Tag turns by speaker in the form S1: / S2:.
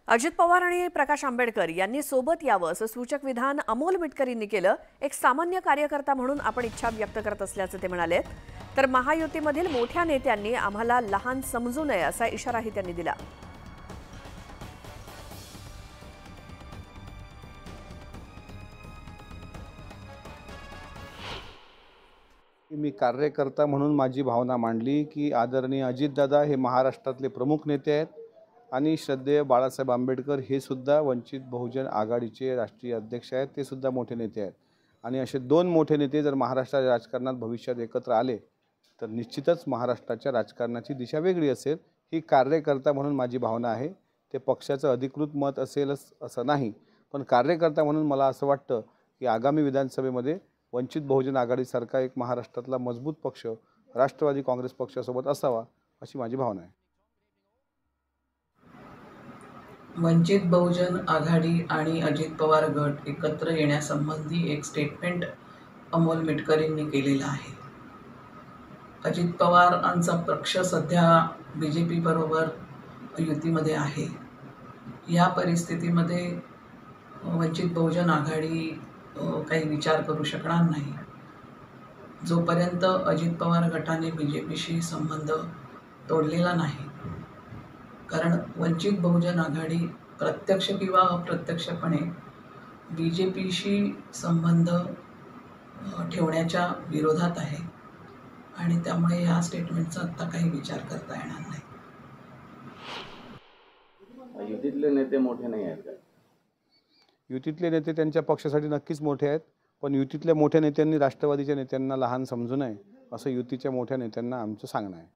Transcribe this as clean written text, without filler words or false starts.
S1: अजित पवार आणि प्रकाश आंबेडकर यांनी सोबत यावं असं सूचक विधान अमोल मिटकरींनी केलं। एक सामान्य कार्यकर्ता म्हणून आपण इच्छा व्यक्त करत असल्याचं ते म्हणाले। तर महायुतीमधील मोठ्या नेत्यांनी आम्हाला लहान समजू नये असा इशाराही त्यांनी दिला।
S2: मी कार्यकर्ता म्हणून माझी भावना मांडली की आदरणीय अजितदादा हे महाराष्ट्रातले प्रमुख नेते आहेत आणि श्रद्धेय बाळासाहेब आंबेडकर हे सुद्धा वंचित बहुजन आघाडीचे राष्ट्रीय अध्यक्ष आहेत, ते सुद्धा मोठे नेते आहेत आणि असे दोन मोठे नेते जर महाराष्ट्राच्या राजकारणात भविष्यात एकत्र आले तर निश्चितच महाराष्ट्राच्या राजकारणाची दिशा वेगळी असेल। ही कार्यकर्ता म्हणून माझी भावना आहे। ते पक्षाचं अधिकृत मत असेलच असं नाही, पण कार्यकर्ता म्हणून मला असं वाटतं की आगामी विधानसभेमध्ये वंचित बहुजन आघाडीसारखा एक महाराष्ट्रातला मजबूत पक्ष राष्ट्रवादी काँग्रेस पक्षासोबत असावा अशी माझी भावना आहे।
S3: वंचित बहुजन आघाडी आणि अजित पवार गट एकत्र येण्यासंबंधी एक स्टेटमेंट अमोल मिटकरींनी केलेलं आहे। अजित पवारांचा पक्ष सध्या BJP बरोबर युतीमध्ये आहे। या परिस्थितीमध्ये वंचित बहुजन आघाडी काही विचार करू शकणार नाही जोपर्यंत अजित पवार गटाने BJPशी संबंध तोडलेला नाही। कारण वंचित बहुजन आघाडी प्रत्यक्ष किंवा अप्रत्यक्षपणे BJPशी संबंध ठेवण्याच्या विरोधात आहे आणि त्यामुळे या स्टेटमेंटचा आता काही विचार करता येणार नाही।
S4: युतीतले नेते मोठे नाही आहेत का?
S2: युतीतले नेते त्यांच्या पक्षासाठी नक्कीच मोठे आहेत, पण युतीतल्या मोठ्या नेत्यांनी राष्ट्रवादीच्या नेत्यांना लहान समजू नये असं युतीच्या मोठ्या नेत्यांना आमचं सांगणं आहे।